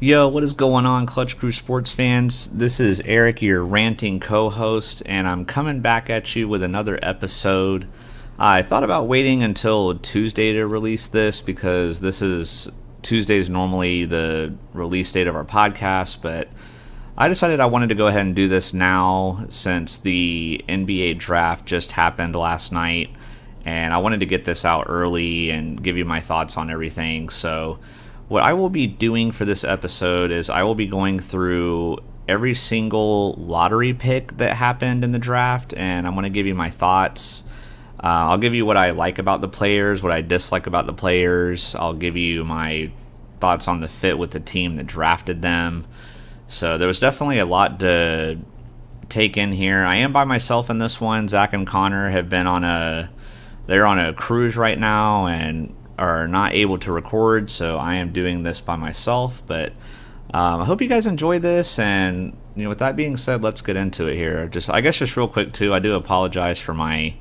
Yo, what is going on, Clutch Crew sports fans? This is Eric, your ranting co host, and I'm coming back at you with another episode. I thought about waiting until Tuesday to release this because Tuesday's normally the release date of our podcast, but I decided I wanted to go ahead and do this now since the NBA draft just happened last night, and I wanted to get this out early and give you my thoughts on everything. So what I will be doing for this episode is I will be going through every single lottery pick that happened in the draft, and I'm going to give you my thoughts. I'll give you what I like about the players, what I dislike about the players. I'll give you my thoughts on the fit with the team that drafted them. So there was definitely a lot to take in here. I am by myself in this one. Zach and Connor have been they're on a cruise right now and are not able to record, so I am doing this by myself. But I hope you guys enjoy this, and with that being said, let's get into it here. Just real quick too, I do apologize for my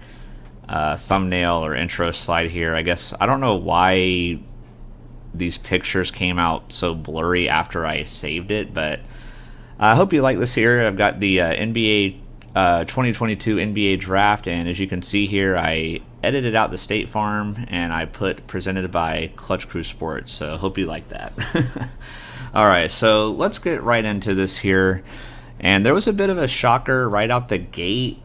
thumbnail or intro slide here. I don't know why these pictures came out so blurry after I saved it, but I hope you like this here. I've got the NBA 2022 NBA draft, and as you can see here, I edited out the State Farm and I put presented by Clutch Crew Sports, so hope you like that. Alright, so let's get right into this here. And there was a bit of a shocker right out the gate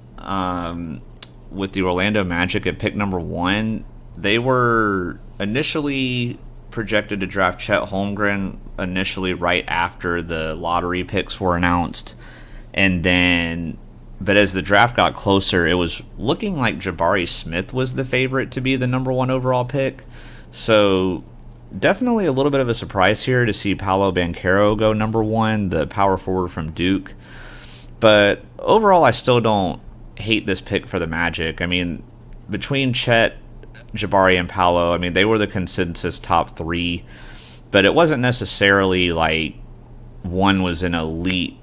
with the Orlando Magic at pick number 1. They were initially projected to draft Chet Holmgren initially right after the lottery picks were announced, but as the draft got closer, it was looking like Jabari Smith was the favorite to be the number 1 overall pick. So definitely a little bit of a surprise here to see Paolo Banchero go number 1, the power forward from Duke. But overall, I still don't hate this pick for the Magic. I mean, between Chet, Jabari, and Paolo, they were the consensus top 3, but it wasn't necessarily like one was an elite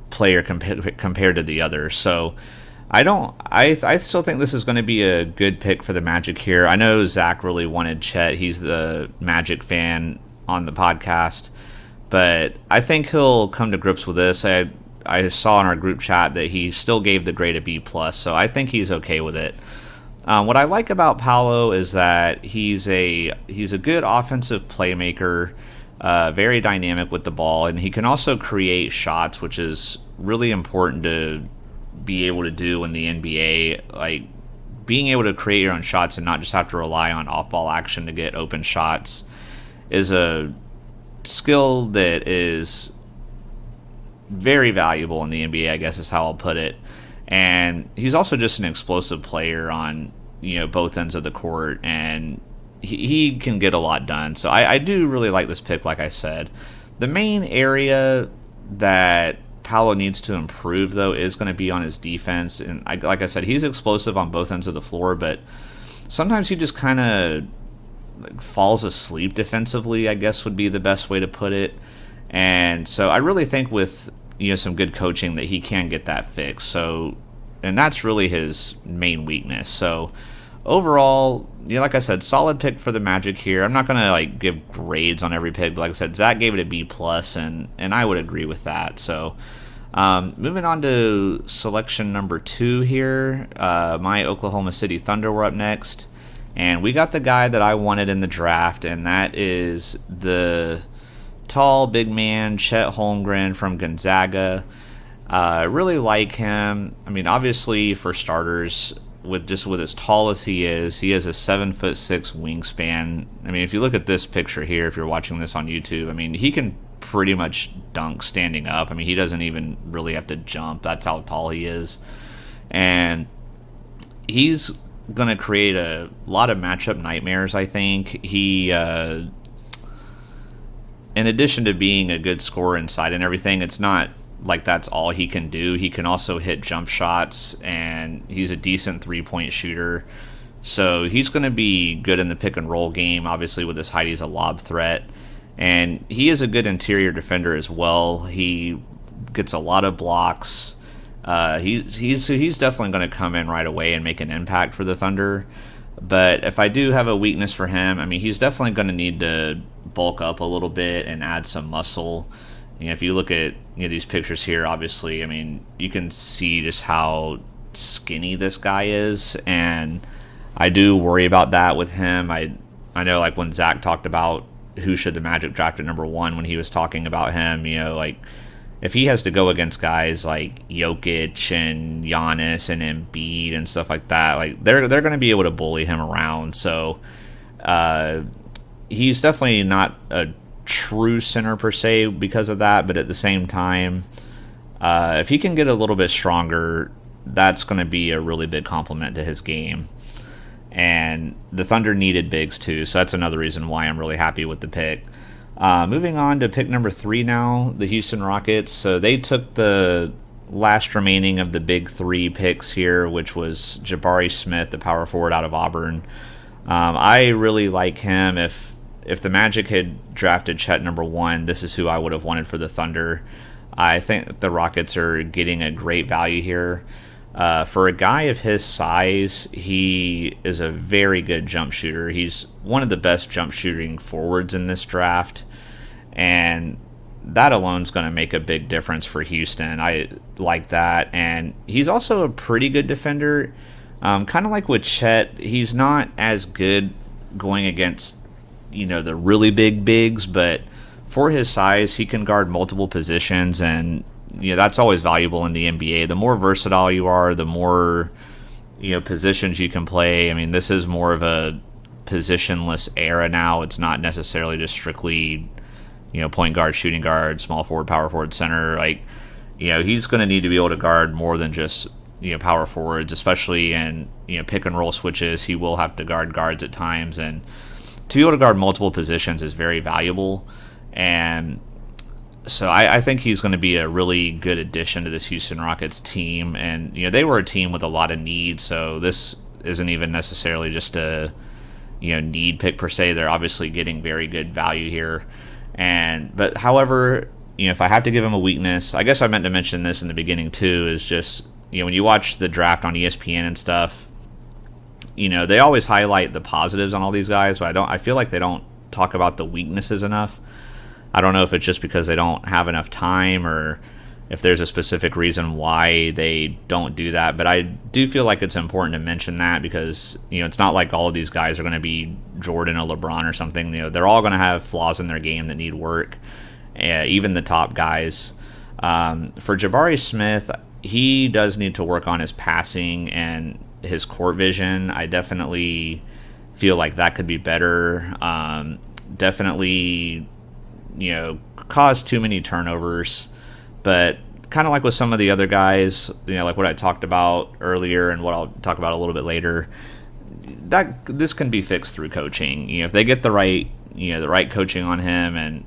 player compared to the other. So I still think this is going to be a good pick for the Magic here. I know Zach really wanted Chet. He's the Magic fan on the podcast, but I think he'll come to grips with this. I saw in our group chat that he still gave the grade a B+, so I think he's okay with it. What I like about Paolo is that he's a good offensive playmaker, very dynamic with the ball, and he can also create shots, which is really important to be able to do in the NBA. Like, being able to create your own shots and not just have to rely on off-ball action to get open shots is a skill that is very valuable in the NBA, I guess is how I'll put it. And he's also just an explosive player on both ends of the court, and he can get a lot done. So I do really like this pick, like I said. The main area that Paolo needs to improve, though, is going to be on his defense. And like I said, he's explosive on both ends of the floor, but sometimes he just kind of falls asleep defensively, I guess would be the best way to put it. And so I really think with some good coaching that he can get that fixed. So, and that's really his main weakness. So overall, like I said, solid pick for the Magic here. I'm not gonna give grades on every pick, but like I said, Zach gave it a B+, and I would agree with that. So moving on to selection number 2 here, my Oklahoma City Thunder were up next, and we got the guy that I wanted in the draft, and that is the tall big man Chet Holmgren from Gonzaga. I really like him. Obviously, for starters, with as tall as he has a 7'6" wingspan. If you look at this picture here, if you're watching this on YouTube, he can pretty much dunk standing up. He doesn't even really have to jump. That's how tall he is. And he's going to create a lot of matchup nightmares, I think. He, in addition to being a good scorer inside and everything, it's not like that's all he can do. He can also hit jump shots, and he's a decent three-point shooter. So he's going to be good in the pick-and-roll game. Obviously, with his height, he's a lob threat. And he is a good interior defender as well. He gets a lot of blocks. He's definitely going to come in right away and make an impact for the Thunder. But if I do have a weakness for him, I mean, he's definitely going to need to bulk up a little bit and add some muscle. If you look at these pictures here, obviously, I mean, you can see just how skinny this guy is, and I do worry about that with him. I know, like, when Zach talked about who should the Magic draft at number 1, when he was talking about him, like, if he has to go against guys like Jokic and Giannis and Embiid and stuff like that, like, they're going to be able to bully him around. So he's definitely not a true center per se because of that, but at the same time, if he can get a little bit stronger, that's going to be a really big compliment to his game. And the Thunder needed bigs too, so that's another reason why I'm really happy with the pick. Moving on to pick number 3 now, the Houston Rockets. So they took the last remaining of the big 3 picks here, which was Jabari Smith, the power forward out of Auburn. I really like him. If the Magic had drafted Chet number 1, this is who I would have wanted for the Thunder. I think the Rockets are getting a great value here. For a guy of his size, he is a very good jump shooter. He's one of the best jump shooting forwards in this draft, and that alone is going to make a big difference for Houston. I like that, and he's also a pretty good defender. Kind of like with Chet, he's not as good going against the really big bigs, but for his size, he can guard multiple positions, and that's always valuable in the NBA. The more versatile you are, the more positions you can play. I mean, this is more of a positionless era now. It's not necessarily just strictly point guard, shooting guard, small forward, power forward, center. Like, he's going to need to be able to guard more than just power forwards, especially in pick and roll switches. He will have to guard guards at times, and to be able to guard multiple positions is very valuable. And so I think he's going to be a really good addition to this Houston Rockets team. And they were a team with a lot of needs, so this isn't even necessarily just a need pick per se. They're obviously getting very good value here. But however, if I have to give him a weakness, I guess I meant to mention this in the beginning too, is just when you watch the draft on ESPN and stuff, they always highlight the positives on all these guys, but I feel like they don't talk about the weaknesses enough. I don't know if it's just because they don't have enough time or if there's a specific reason why they don't do that. But I do feel like it's important to mention that because, it's not like all of these guys are going to be Jordan or LeBron or something. They're all going to have flaws in their game that need work, even the top guys. For Jabari Smith, he does need to work on his passing and his court vision. I definitely feel like that could be better. Definitely cause too many turnovers, but kind of like with some of the other guys, like what I talked about earlier and what I'll talk about a little bit later, that this can be fixed through coaching. If they get the right coaching on him, and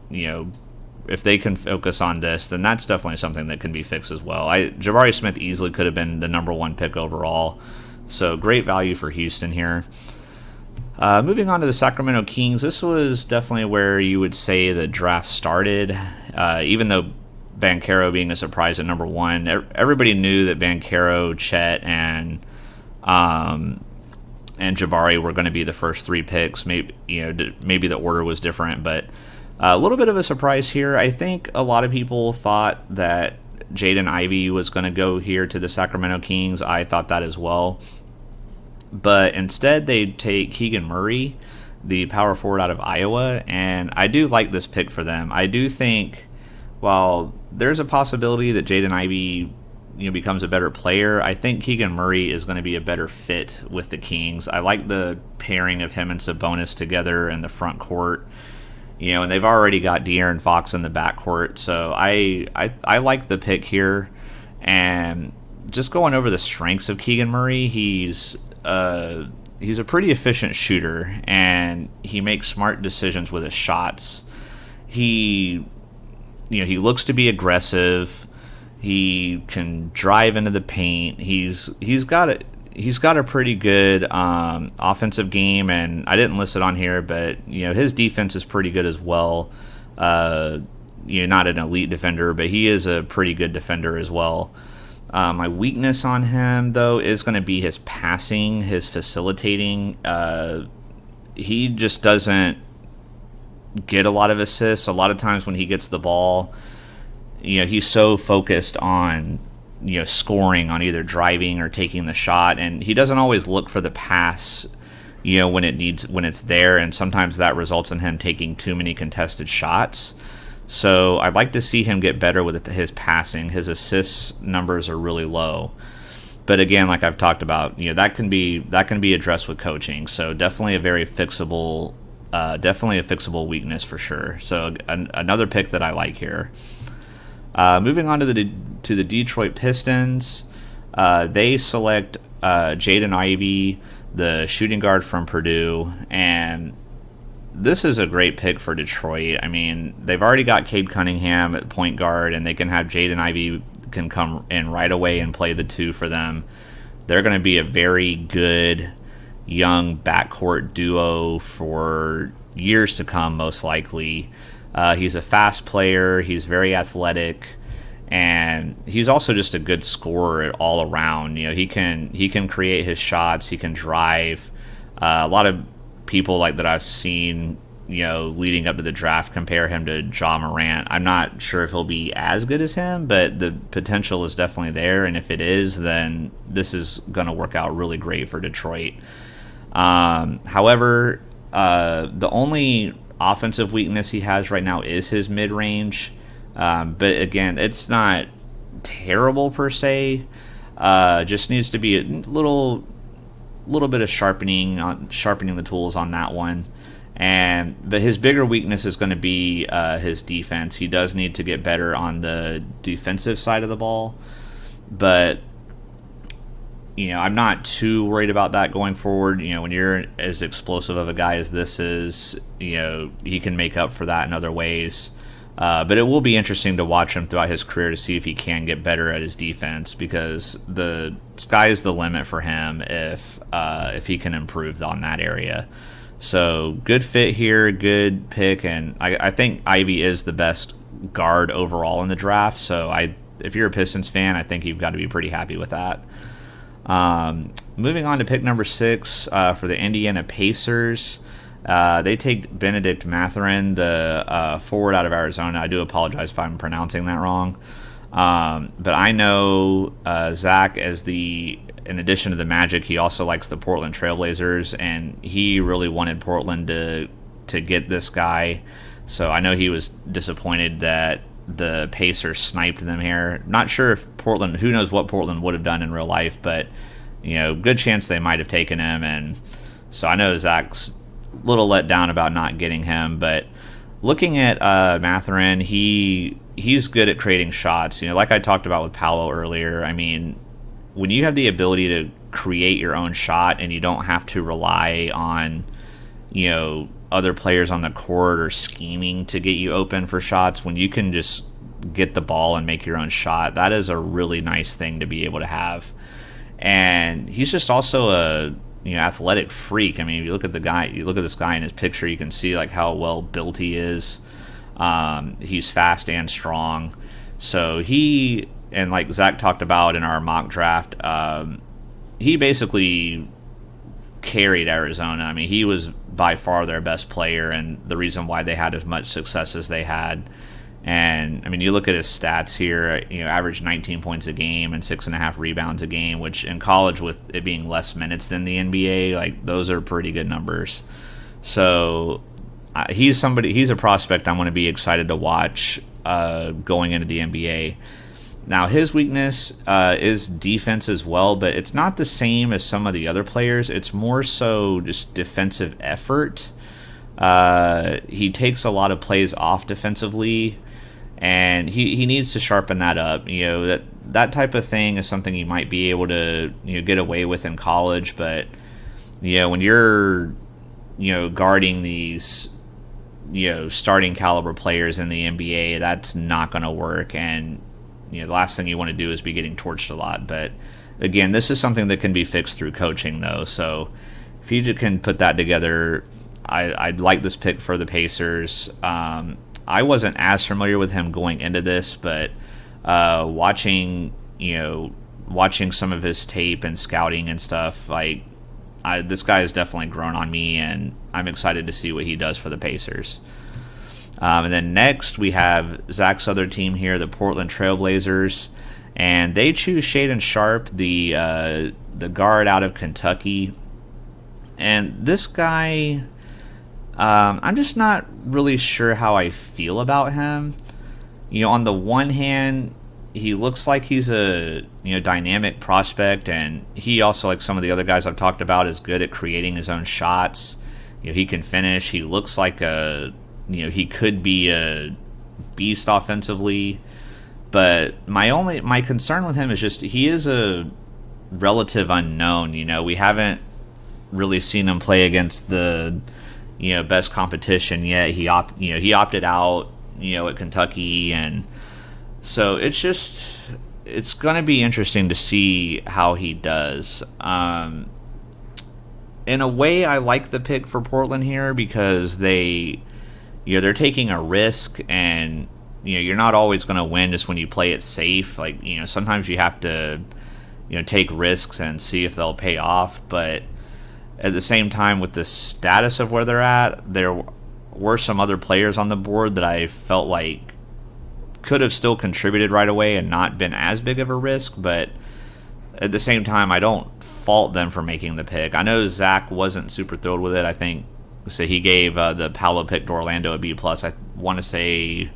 if they can focus on this, then that's definitely something that can be fixed as well. Jabari Smith easily could have been the number 1 pick overall, so great value for Houston here. Moving on to the Sacramento Kings, this was definitely where you would say the draft started. Even though Banchero being a surprise at number 1, everybody knew that Banchero, Chet, and Jabari were going to be the first 3 picks. Maybe the order was different, but a little bit of a surprise here. I think a lot of people thought that Jaden Ivey was going to go here to the Sacramento Kings. I thought that as well. But instead, they take Keegan Murray, the power forward out of Iowa, and I do like this pick for them. I do think, while there's a possibility that Jaden Ivey becomes a better player, I think Keegan Murray is going to be a better fit with the Kings. I like the pairing of him and Sabonis together in the front court. And they've already got De'Aaron Fox in the backcourt, so I like the pick here. And just going over the strengths of Keegan Murray, he's a pretty efficient shooter, and he makes smart decisions with his shots. He looks to be aggressive. He can drive into the paint. He's got a pretty good offensive game, and I didn't list it on here, but his defense is pretty good as well. Not an elite defender, but he is a pretty good defender as well. My weakness on him, though, is going to be his passing, his facilitating. He just doesn't get a lot of assists. A lot of times when he gets the ball, he's so focused on, scoring on either driving or taking the shot, and he doesn't always look for the pass, when it's there, and sometimes that results in him taking too many contested shots. So I'd like to see him get better with his passing. His assists numbers are really low. But again, like I've talked about, that can be addressed with coaching. So definitely a fixable weakness for sure. So another pick that I like here. Moving on to the Detroit Pistons, they select Jaden Ivey, the shooting guard from Purdue, and this is a great pick for Detroit. I mean, they've already got Cade Cunningham at point guard, and they can have Jaden Ivey can come in right away and play the two for them. They're going to be a very good young backcourt duo for years to come, most likely. He's a fast player. He's very athletic, and he's also just a good scorer all around. He can create his shots. He can drive. A lot of people like that I've seen, leading up to the draft, compare him to Ja Morant. I'm not sure if he'll be as good as him, but the potential is definitely there. And if it is, then this is going to work out really great for Detroit. However, the only offensive weakness he has right now is his mid-range. But again, it's not terrible per se. Just needs to be a little bit of sharpening the tools on that one. But his bigger weakness is going to be his defense. He does need to get better on the defensive side of the ball, but I'm not too worried about that going forward. When you're as explosive of a guy as this is, he can make up for that in other ways. But it will be interesting to watch him throughout his career to see if he can get better at his defense, because the sky is the limit for him if he can improve on that area. So good fit here, good pick, and I think Ivy is the best guard overall in the draft. So if you're a Pistons fan, I think you've got to be pretty happy with that. Moving on to pick number 6 for the Indiana Pacers. They take Benedict Mathurin, the forward out of Arizona. I do apologize if I'm pronouncing that wrong. But I know Zach, in addition to the Magic, he also likes the Portland TRAILBLAZERS, and he really wanted Portland to get this guy. So I know he was disappointed that the Pacers sniped them here. Not sure if Portland, who knows what Portland would have done in real life, but good chance they might have taken him. And so I know Zach's a little let down about not getting him, but looking at Mathurin, he's good at creating shots. Like I talked about with Paolo earlier. I mean, when you have the ability to create your own shot and you don't have to rely on other players on the court or scheming to get you open for shots, when you can just get the ball and make your own shot, that is a really nice thing to be able to have. And he's just also a athletic freak. I mean, if you look at this guy in his picture, you can see like how well built he is. He's fast and strong. So and like Zach talked about in our mock draft, he basically carried Arizona. I mean, he was by far their best player and the reason why they had as much success as they had. And I mean, you look at his stats here, averaged 19 points a game and 6.5 rebounds a game, which in college, with it being less minutes than the NBA, like those are pretty good numbers. So he's a prospect I'm going to be excited to watch going into the NBA. Now, his weakness is defense as well, but it's not the same as some of the other players. It's more so just defensive effort. He takes a lot of plays off defensively, and he needs to sharpen that up. That type of thing is something you might be able to get away with in college, but when you're guarding these starting caliber players in the NBA, that's not going to work. And the last thing you want to do is be getting torched a lot. But again, this is something that can be fixed through coaching, though. So if you can put that together, I'd like this pick for the Pacers. I wasn't as familiar with him going into this, but watching watching some of his tape and scouting and stuff, like this guy has definitely grown on me, and I'm excited to see what he does for the Pacers. And then next we have Zach's other team here, the Portland TRAILBLAZERS, and they choose Shaedon Sharpe, the guard out of Kentucky. And this guy, I'm just not really sure how I feel about him. On the one hand, he looks like he's a dynamic prospect, and he also, like some of the other guys I've talked about, is good at creating his own shots. He can finish. He looks like he could be a beast offensively. But my concern with him is just he is a relative unknown. We haven't really seen him play against the best competition yet. He opted out at Kentucky, and so it's going to be interesting to see how he does. In a way, I like the pick for Portland here because they're taking a risk, and you're not always going to win just when you play it safe. Like, sometimes you have to take risks and see if they'll pay off. But at the same time, with the status of where they're at, there were some other players on the board that I felt like could have still contributed right away and not been as big of a risk. But at the same time, I don't fault them for making the pick. I know Zach wasn't super thrilled with it. I think so. He gave the Paolo pick to Orlando a B+. I want to say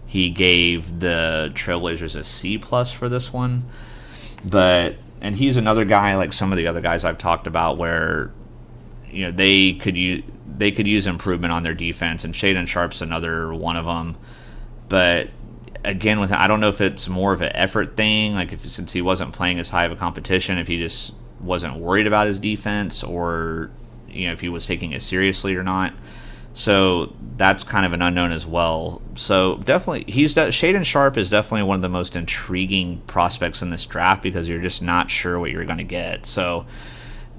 he gave the Trailblazers a C+ for this one. And he's another guy like some of the other guys I've talked about where they could use improvement on their defense, and Shaedon Sharpe's another one of them. But again, I don't know if it's more of an effort thing, like since he wasn't playing as high of a competition, if he just wasn't worried about his defense, or if he was taking it seriously or not. So that's kind of an unknown as well. So definitely, Shaedon Sharpe is definitely one of the most intriguing prospects in this draft because you're just not sure what you're going to get. So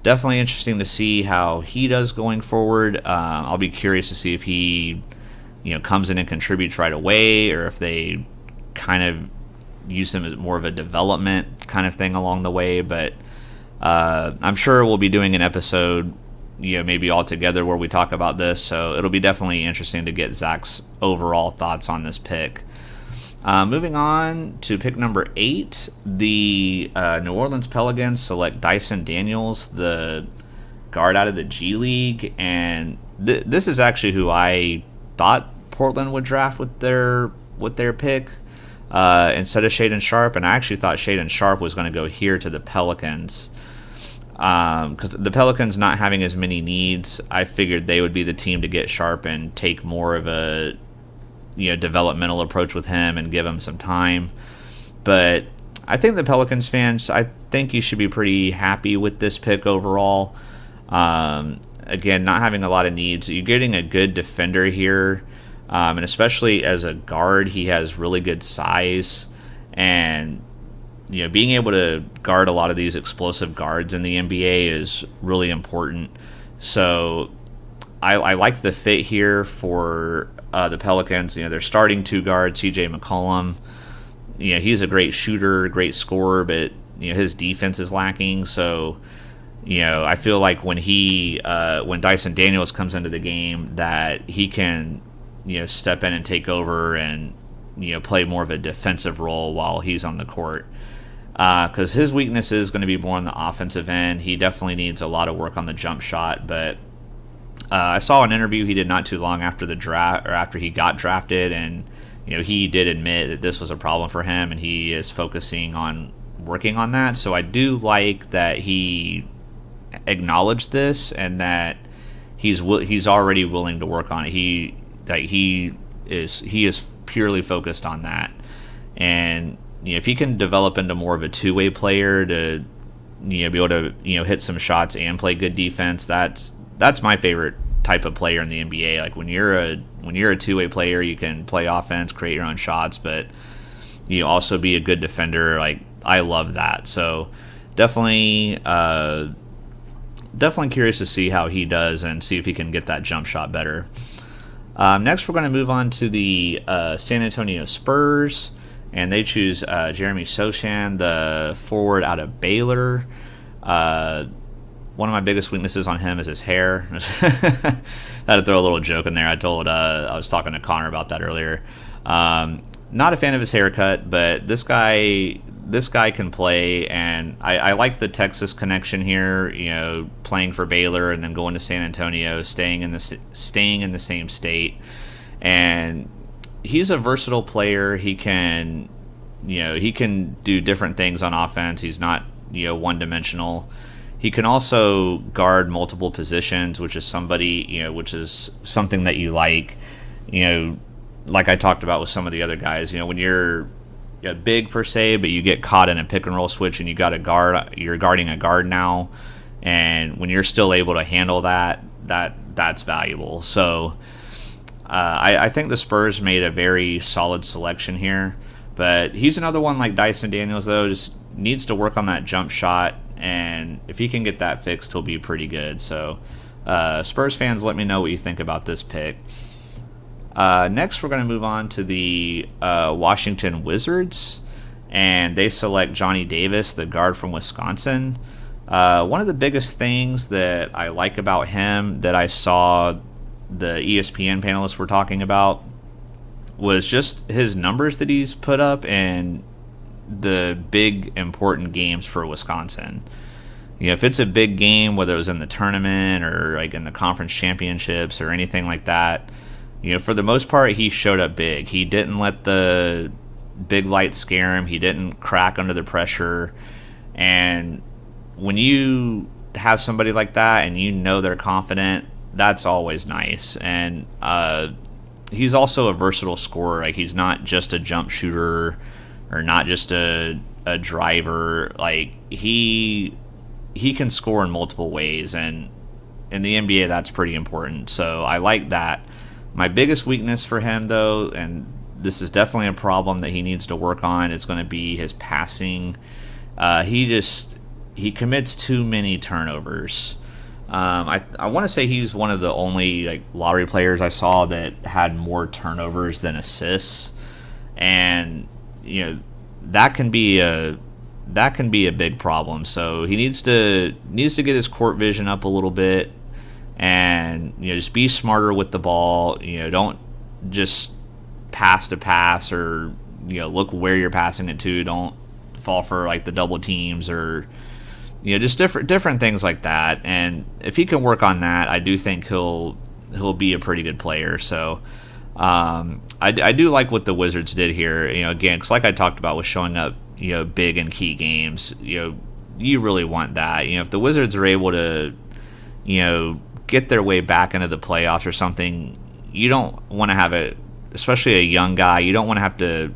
definitely interesting to see how he does going forward. I'll be curious to see if he comes in and contributes right away, or if they kind of use him as more of a development kind of thing along the way. But I'm sure we'll be doing an episode maybe all together where we talk about this, so it'll be definitely interesting to get Zach's overall thoughts on this pick. Moving on to pick number 8, the New Orleans Pelicans select Dyson Daniels, the guard out of the G League, and this is actually who I thought Portland would draft with their pick instead of Shaedon Sharpe, and I actually thought Shaedon Sharpe was going to go here to the Pelicans. Because the Pelicans not having as many needs, I figured they would be the team to get Sharpe and take more of a developmental approach with him and give him some time. But I think the Pelicans fans, I think you should be pretty happy with this pick overall. Again, not having a lot of needs, you're getting a good defender here, and especially as a guard, he has really good size, and being able to guard a lot of these explosive guards in the NBA is really important. So I like the fit here for the Pelicans. They're starting 2 guards, CJ McCollum. He's a great shooter, great scorer, but his defense is lacking. So I feel like when Dyson Daniels comes into the game, that he can step in and take over and play more of a defensive role while he's on the court. Because his weakness is going to be more on the offensive end. He definitely needs a lot of work on the jump shot. But I saw an interview he did not too long after the draft, or after he got drafted, and he did admit that this was a problem for him, and he is focusing on working on that. So I do like that he acknowledged this, and that he's already willing to work on it. He is purely focused on that, and if he can develop into more of a two-way player to be able to hit some shots and play good defense, that's my favorite type of player in the NBA. Like when you're a two-way player, you can play offense, create your own shots, but also be a good defender. Like I love that. So definitely curious to see how he does and see if he can get that jump shot better. Next, we're going to move on to the San Antonio Spurs. and they choose Jeremy Sochan, the forward out of Baylor. One of my biggest weaknesses on him is his hair. I had to throw a little joke in there. I was talking to Connor about that earlier. Not a fan of his haircut, but this guy can play, and I like the Texas connection here. You know, playing for Baylor and then going to San Antonio, staying in the same state, and he's a versatile player. He can do different things on offense. He's not one dimensional. He can also guard multiple positions, which is something that you like. Like I talked about with some of the other guys, when you're big per se, but you get caught in a pick and roll switch and you're guarding a guard now, and when you're still able to handle that's valuable. So I think the Spurs made a very solid selection here, but he's another one like Dyson Daniels, though, just needs to work on that jump shot, and if he can get that fixed, he'll be pretty good. So Spurs fans, let me know what you think about this pick. Next, we're going to move on to the Washington Wizards, and they select Johnny Davis, the guard from Wisconsin. One of the biggest things that I like about him that I saw the ESPN panelists were talking about was just his numbers that he's put up in the big, important games for Wisconsin. If it's a big game, whether it was in the tournament or like in the conference championships or anything like that, for the most part, he showed up big. He didn't let the big lights scare him. He didn't crack under the pressure. And when you have somebody like that and they're confident, that's always nice. And he's also a versatile scorer. Like, he's not just a jump shooter or not just a driver. Like, he can score in multiple ways. And in the NBA, that's pretty important. So I like that. My biggest weakness for him, though, and this is definitely a problem that he needs to work on, is going to be his passing. He commits too many turnovers. I want to say he's one of the only lottery players I saw that had more turnovers than assists, and that can be a big problem. So he needs to get his court vision up a little bit. And just be smarter with the ball. Don't just pass to pass, or look where you're passing it to. Don't fall for the double teams, or just different things like that. And if he can work on that, I do think he'll be a pretty good player. So I do like what the Wizards did here. Again, because like I talked about with showing up big in key games, you really want that. If the Wizards are able to get their way back into the playoffs or something, you don't want to have especially a young guy, you don't want to have to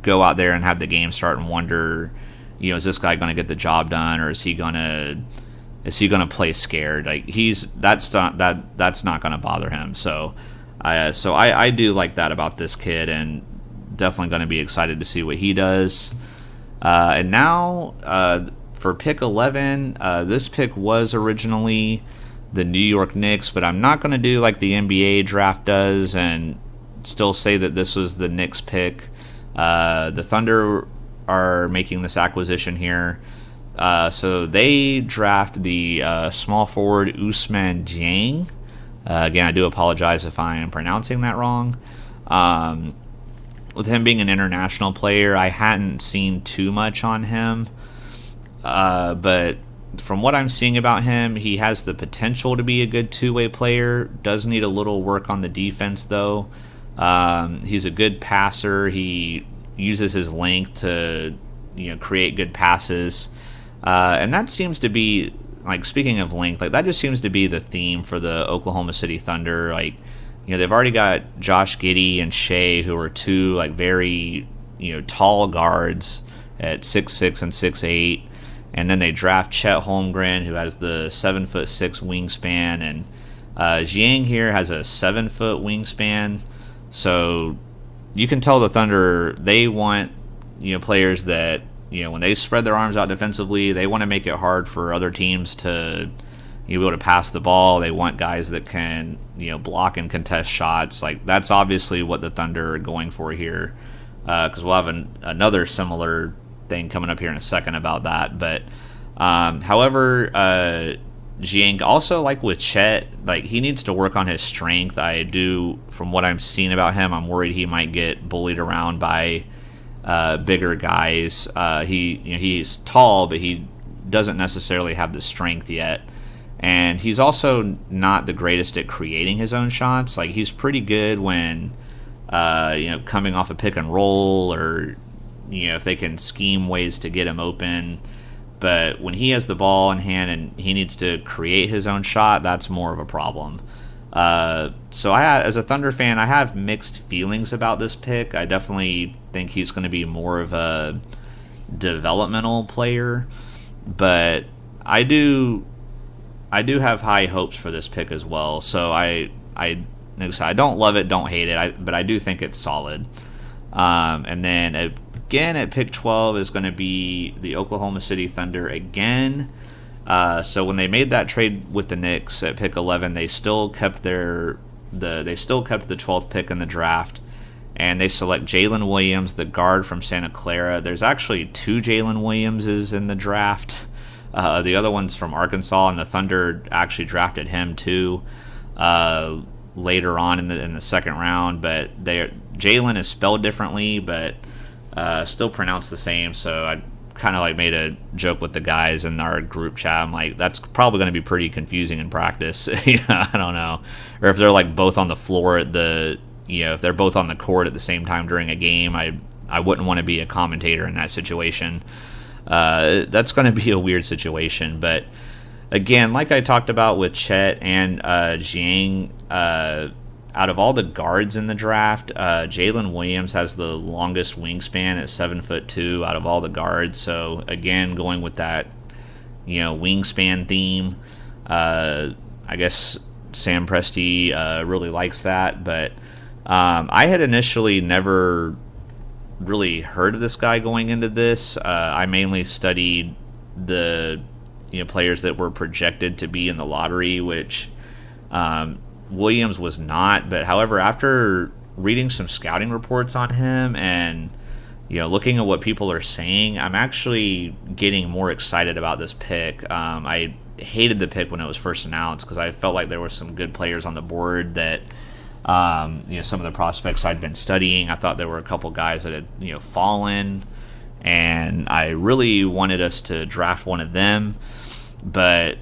go out there and have the game start and wonder, is this guy going to get the job done, or is he going to play scared? That's not going to bother him. So I do like that about this kid, and definitely going to be excited to see what he does. And now for pick 11, this pick was originally the New York Knicks, but I'm not going to do like the NBA draft does and still say that this was the Knicks pick. The Thunder are making this acquisition here. So they draft the small forward Ousmane Dieng. Again, I do apologize if I am pronouncing that wrong. With him being an international player, I hadn't seen too much on him. But from what I'm seeing about him, he has the potential to be a good two-way player. Does need a little work on the defense, though. He's a good passer. He uses his length to, create good passes. And that seems to be, speaking of length, that just seems to be the theme for the Oklahoma City Thunder. They've already got Josh Giddey and Shea, who are two, very, tall guards at 6'6" and 6'8". And then they draft Chet Holmgren, who has the 7'6" wingspan, and Dieng here has a 7-foot wingspan. So you can tell the Thunder, they want players that when they spread their arms out defensively, they want to make it hard for other teams to be able to pass the ball. They want guys that can block and contest shots. That's obviously what the Thunder are going for here. because we'll have another similar thing coming up here in a second about that. But however, Jiang also, like with Chet, like he needs to work on his strength. I do, from what I'm seeing about him, I'm worried he might get bullied around by bigger guys. He's tall, but he doesn't necessarily have the strength yet. And he's also not the greatest at creating his own shots. Like he's pretty good when coming off a pick and roll, or if they can scheme ways to get him open. But when he has the ball in hand and he needs to create his own shot, that's more of a problem. So as a Thunder fan, I have mixed feelings about this pick. I definitely think he's going to be more of a developmental player, but I do have high hopes for this pick as well. So I don't love it, don't hate it, but I do think it's solid. And then again at pick 12 is going to be the Oklahoma City Thunder again. So when they made that trade with the Knicks at pick 11, they still kept the 12th pick in the draft, and they select Jalen Williams, the guard from Santa Clara. There's actually 2 Jalen Williamses in the draft. The other one's from Arkansas, and the Thunder actually drafted him too later on in the second round. But Jalen is spelled differently, but still pronounced the same. So I kind of like made a joke with the guys in our group chat. I'm like, that's probably going to be pretty confusing in practice. I don't know, or if they're like both on the floor at if they're both on the court at the same time during a game, I wouldn't want to be a commentator in that situation. That's going to be a weird situation. But again, like I talked about with Chet and Jiang, out of all the guards in the draft, Jalen Williams has the longest wingspan at 7'2" out of all the guards. So again, going with that, wingspan theme, I guess Sam Presti really likes that. But I had initially never really heard of this guy going into this. I mainly studied the players that were projected to be in the lottery, which Williams was not. But however, after reading some scouting reports on him and looking at what people are saying, I'm actually getting more excited about this pick. I hated the pick when it was first announced because I felt like there were some good players on the board that some of the prospects I'd been studying. I thought there were a couple guys that had fallen, and I really wanted us to draft one of them. But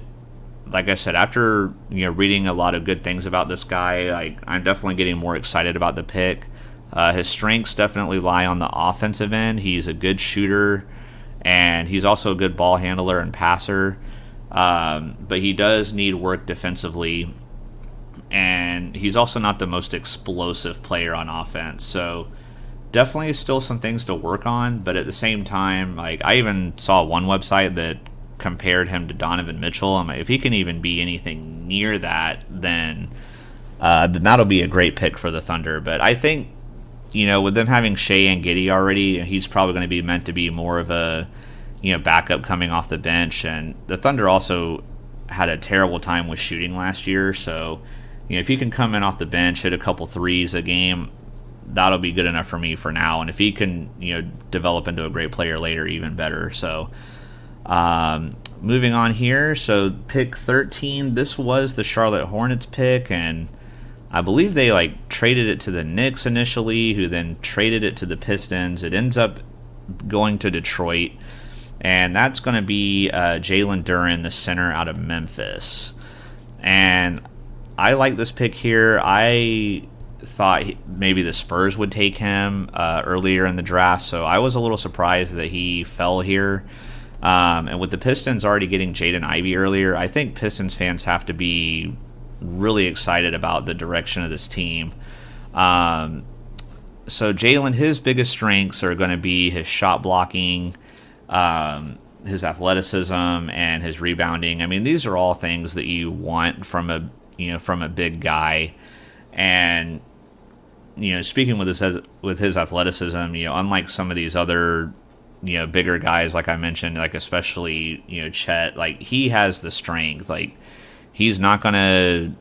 like I said, after reading a lot of good things about this guy, I'm definitely getting more excited about the pick. His strengths definitely lie on the offensive end. He's a good shooter, and he's also a good ball handler and passer. But he does need work defensively, and he's also not the most explosive player on offense. So definitely still some things to work on. But at the same time, I even saw one website that compared him to Donovan Mitchell. I'm like, if he can even be anything near that, then that'll be a great pick for the Thunder. But I think, with them having Shea and Giddey already, he's probably going to be meant to be more of a, backup coming off the bench. And the Thunder also had a terrible time with shooting last year. So, if he can come in off the bench, hit a couple threes a game, that'll be good enough for me for now. And if he can, develop into a great player later, even better. So, moving on here. So pick 13, this was the Charlotte Hornets pick, and I believe they traded it to the Knicks initially, who then traded it to the Pistons. It ends up going to Detroit, and that's going to be Jalen Duren, the center out of Memphis. And I like this pick here. I thought maybe the Spurs would take him earlier in the draft, so I was a little surprised that he fell here. And with the Pistons already getting Jaden Ivey earlier, I think Pistons fans have to be really excited about the direction of this team. So Jalen, his biggest strengths are going to be his shot blocking, his athleticism, and his rebounding. I mean, these are all things that you want from a big guy. And speaking with his athleticism, unlike some of these other bigger guys, like I mentioned, especially Chet, he has the strength. He's not gonna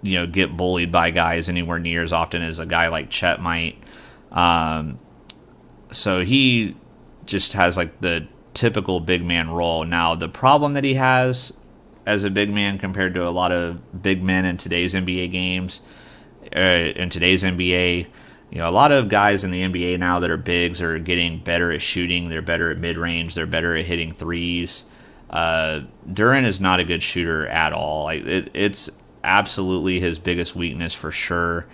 get bullied by guys anywhere near as often as a guy like Chet might. So he just has like the typical big man role. Now, the problem that he has as a big man compared to a lot of big men in today's NBA games, in today's NBA, a lot of guys in the NBA now that are bigs are getting better at shooting. They're better at mid-range. They're better at hitting threes. Duren is not a good shooter at all. It's absolutely his biggest weakness for sure.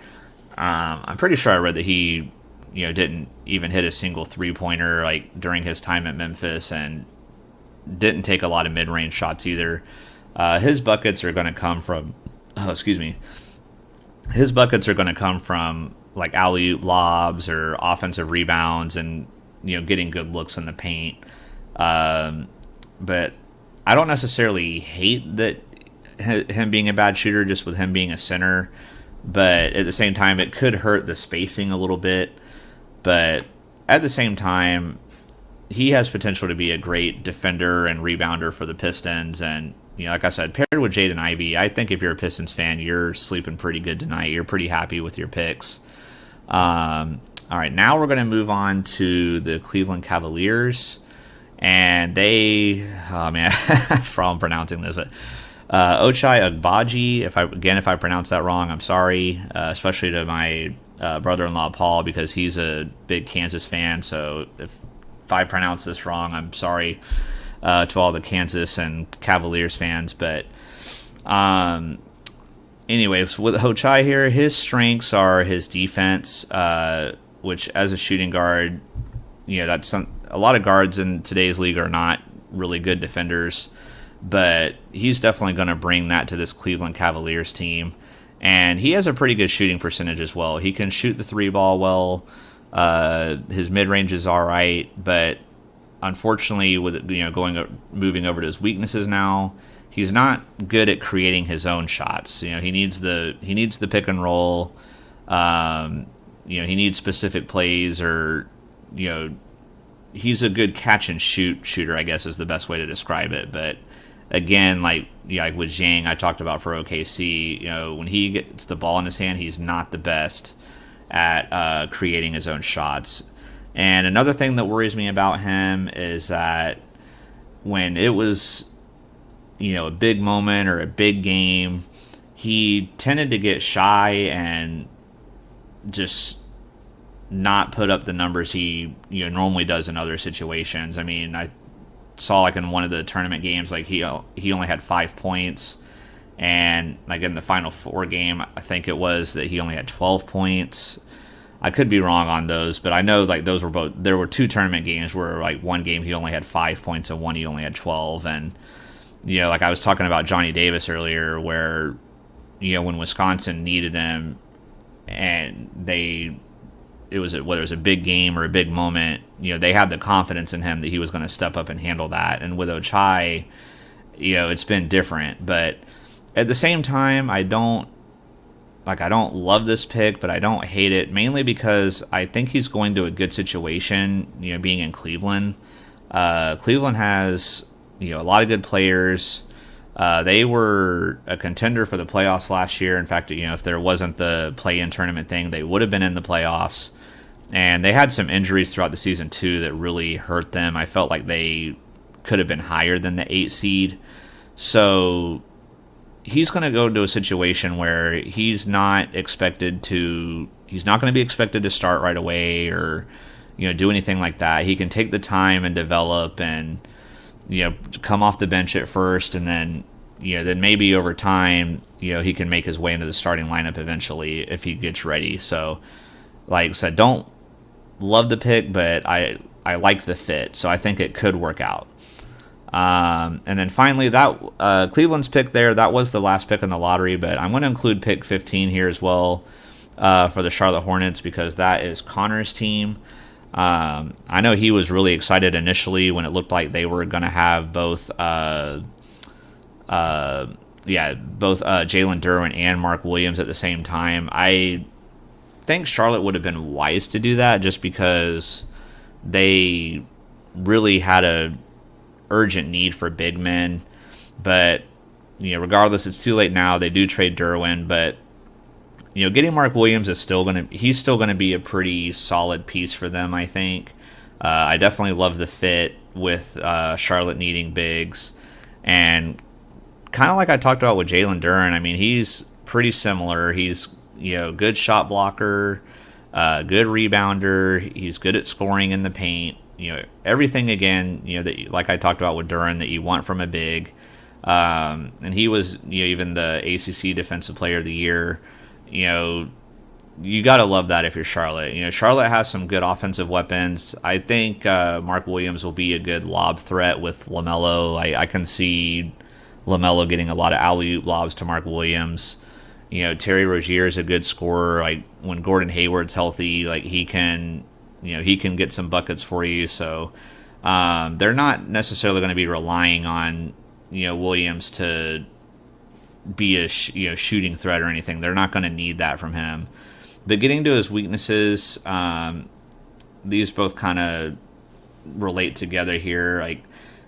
I'm pretty sure I read that he, didn't even hit a single three-pointer like during his time at Memphis, and didn't take a lot of mid-range shots either. His buckets are going to come from, His buckets are going to come from like alley-oop lobs or offensive rebounds, and getting good looks in the paint. But I don't necessarily hate that him being a bad shooter, just with him being a center. But at the same time, it could hurt the spacing a little bit. But at the same time, he has potential to be a great defender and rebounder for the Pistons. And like I said, paired with Jaden Ivey, I think if you're a Pistons fan, you're sleeping pretty good tonight. You're pretty happy with your picks. All right, now we're going to move on to the Cleveland Cavaliers. And they, oh man, I'm pronouncing this, but Ochai Agbaji, if I pronounce that wrong, I'm sorry, especially to my brother-in-law Paul, because he's a big Kansas fan. So if I pronounce this wrong, I'm sorry to all the Kansas and Cavaliers fans. But anyways, with Ochai here, his strengths are his defense, which as a shooting guard, that's a lot of guards in today's league are not really good defenders, but he's definitely going to bring that to this Cleveland Cavaliers team. And he has a pretty good shooting percentage as well. He can shoot the three ball well. His mid range is all right, but unfortunately, with it, moving over to his weaknesses now, he's not good at creating his own shots. He needs the pick and roll. He needs specific plays, or he's a good catch and shoot shooter, I guess is the best way to describe it. But again, like with Zhang, I talked about for OKC, when he gets the ball in his hand, he's not the best at creating his own shots. And another thing that worries me about him is that when it was, a big moment or a big game, he tended to get shy and just not put up the numbers he normally does in other situations. I mean, I saw like in one of the tournament games, like he only had 5 points, and like in the Final Four game, I think it was that he only had 12 points. I could be wrong on those, but I know like those were both. There were 2 tournament games where like one game he only had 5 points and one he only had 12, and like I was talking about Johnny Davis earlier, where when Wisconsin needed him, and whether it was a big game or a big moment, they had the confidence in him that he was going to step up and handle that. And with Ochai, it's been different. But at the same time, I don't love this pick, but I don't hate it, mainly because I think he's going to a good situation, being in Cleveland. Cleveland has, a lot of good players. They were a contender for the playoffs last year. In fact, if there wasn't the play-in tournament thing, they would have been in the playoffs. And they had some injuries throughout the season, too, that really hurt them. I felt like they could have been higher than the 8 seed. So he's going to go into a situation where he's not going to be expected to start right away or, do anything like that. He can take the time and develop and, come off the bench at first, and then, then maybe over time, he can make his way into the starting lineup eventually if he gets ready. So, like I said, don't love the pick, but I like the fit, so I think it could work out. And then finally, that Cleveland's pick there, that was the last pick in the lottery, but I'm going to include pick 15 here as well for the Charlotte Hornets, because that is Connor's team. I know he was really excited initially when it looked like they were going to have both Jalen Derwin and Mark Williams at the same time. I think Charlotte would have been wise to do that, just because they really had a urgent need for big men. But regardless, it's too late now. They do trade Derwin, but getting Mark Williams is still going to be a pretty solid piece for them, I think. I definitely love the fit with Charlotte needing bigs. And kind of like I talked about with Jalen Duren, I mean, he's pretty similar. He's, good shot blocker, good rebounder. He's good at scoring in the paint. Everything again, that like I talked about with Duren that you want from a big. And he was, even the ACC Defensive Player of the Year. You got to love that if you're Charlotte. Charlotte has some good offensive weapons. I think Mark Williams will be a good lob threat with LaMelo. I can see LaMelo getting a lot of alley-oop lobs to Mark Williams. Terry Rozier is a good scorer. Like when Gordon Hayward's healthy, like he can get some buckets for you. So they're not necessarily going to be relying on Williams to be a shooting threat or anything. They're not going to need that from him. But getting to his weaknesses, these both kind of relate together here. Like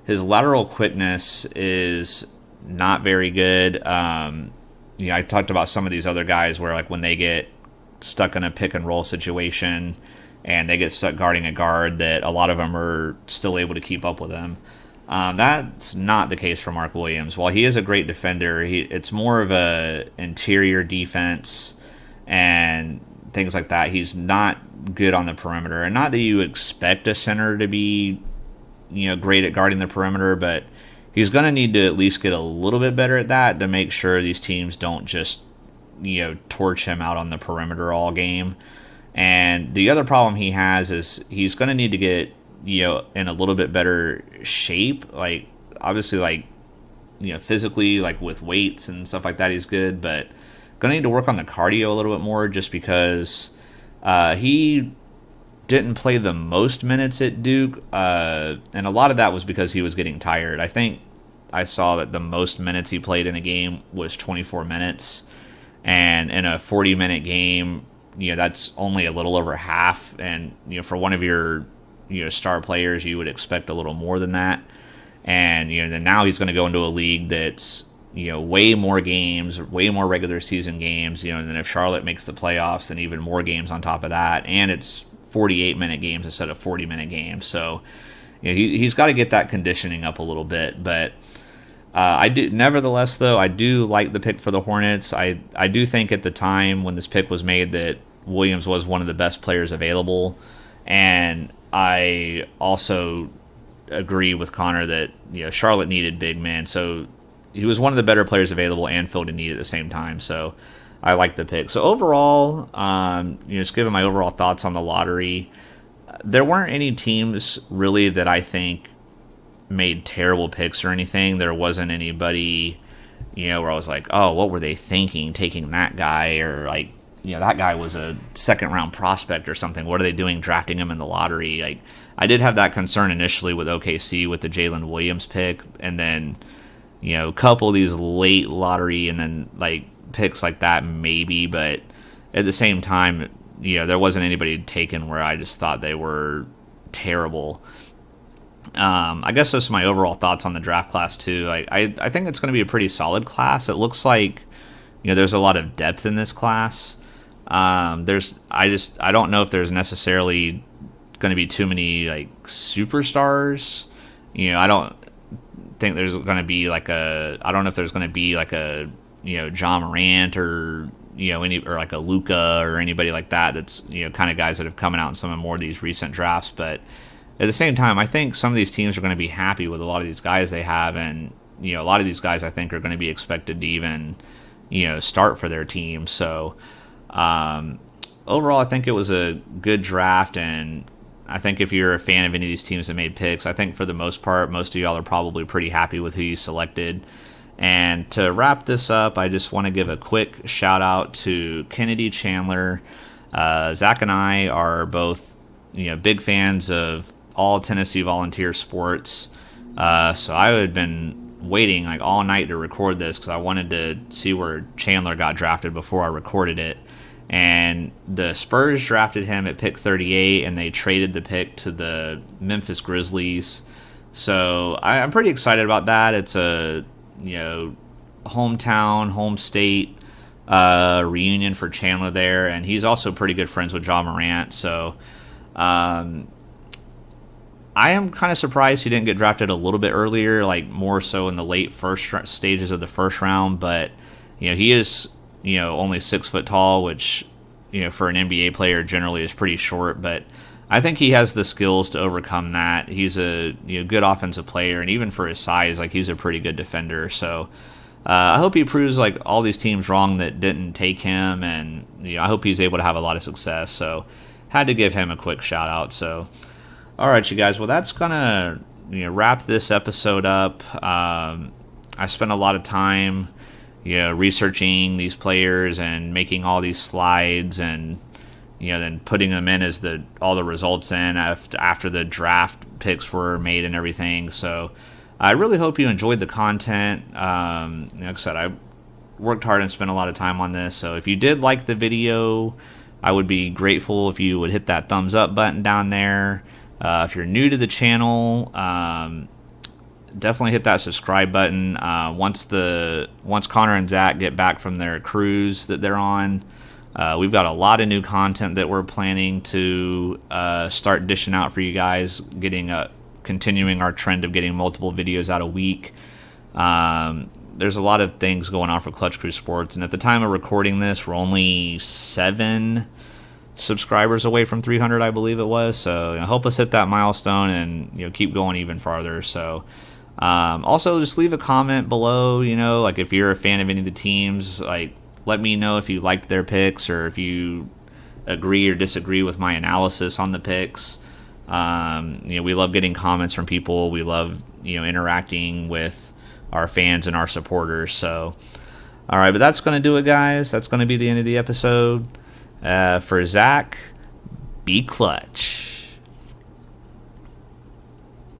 his lateral quickness is not very good. I talked about some of these other guys where like when they get stuck in a pick and roll situation and they get stuck guarding a guard, that a lot of them are still able to keep up with him. That's not the case for Mark Williams. While he is a great defender, it's more of a interior defense and things like that. He's not good on the perimeter, and not that you expect a center to be, great at guarding the perimeter, but he's going to need to at least get a little bit better at that to make sure these teams don't just, torch him out on the perimeter all game. And the other problem he has is he's going to need to get, in a little bit better shape. Like obviously, like, physically, like with weights and stuff like that, he's good, but going to need to work on the cardio a little bit more, just because he didn't play the most minutes at Duke, and a lot of that was because he was getting tired. I think I saw that the most minutes he played in a game was 24 minutes, and in a 40-minute game, that's only a little over half, and for one of your star players, you would expect a little more than that. And then now he's going to go into a league that's way more games, way more regular season games, and then if Charlotte makes the playoffs, then even more games on top of that, and it's 48-minute games instead of 40-minute games. So he's got to get that conditioning up a little bit. But nevertheless, though, I do like the pick for the Hornets. I do think at the time when this pick was made that Williams was one of the best players available, and I also agree with Connor that Charlotte needed big men, so he was one of the better players available and filled a need at the same time. So I like the pick. So overall, just giving my overall thoughts on the lottery, there weren't any teams really that I think made terrible picks or anything. There wasn't anybody, where I was like, oh, what were they thinking taking that guy, or like, that guy was a second round prospect or something. What are they doing drafting him in the lottery? Like, I did have that concern initially with OKC with the Jalen Williams pick, and then a couple of these late lottery and then like picks like that maybe, but at the same time, there wasn't anybody taken where I just thought they were terrible. I guess those are my overall thoughts on the draft class too. I think it's going to be a pretty solid class. It looks like there's a lot of depth in this class. I don't know if there's necessarily going to be too many like superstars. I don't think there's going to be like I don't know if there's going to be like a John Morant or or like a Luka or anybody like that. That's kind of guys that have come out in some of more of these recent drafts. But at the same time, I think some of these teams are going to be happy with a lot of these guys they have, and a lot of these guys I think are going to be expected to even start for their team. So overall, I think it was a good draft, and I think if you're a fan of any of these teams that made picks, I think for the most part, most of y'all are probably pretty happy with who you selected. And to wrap this up, I just want to give a quick shout out to Kennedy Chandler. Zach and I are both, big fans of all Tennessee Volunteer sports. So I had been waiting like all night to record this because I wanted to see where Chandler got drafted before I recorded it. And the Spurs drafted him at pick 38, and they traded the pick to the Memphis Grizzlies. So I'm pretty excited about that. It's a hometown, home state reunion for Chandler there, and he's also pretty good friends with John Morant. So I am kind of surprised he didn't get drafted a little bit earlier, like more so in the late stages of the first round. But he is only 6 foot tall, which for an NBA player generally is pretty short. But I think he has the skills to overcome that. He's a good offensive player, and even for his size, like he's a pretty good defender. So I hope he proves like all these teams wrong that didn't take him, and I hope he's able to have a lot of success. So had to give him a quick shout out. So all right, you guys. Well, that's gonna wrap this episode up. I spent a lot of time researching these players and making all these slides, and then putting them in as all the results in after the draft picks were made and everything. So I really hope you enjoyed the content. Like I said, I worked hard and spent a lot of time on this. So if you did like the video, I would be grateful if you would hit that thumbs up button down there. If you're new to the channel, definitely hit that subscribe button. Once Connor and Zach get back from their cruise that they're on, we've got a lot of new content that we're planning to start dishing out for you guys, continuing our trend of getting multiple videos out a week. There's a lot of things going on for Clutch Crew Sports, and at the time of recording this, we're only 7 subscribers away from 300, I believe it was. So help us hit that milestone and keep going even farther. So also just leave a comment below, like if you're a fan of any of the teams, like let me know if you liked their picks or if you agree or disagree with my analysis on the picks. We love getting comments from people. We love interacting with our fans and our supporters. So all right, but that's going to do it, guys. That's going to be the end of the episode. For Zach, be clutch.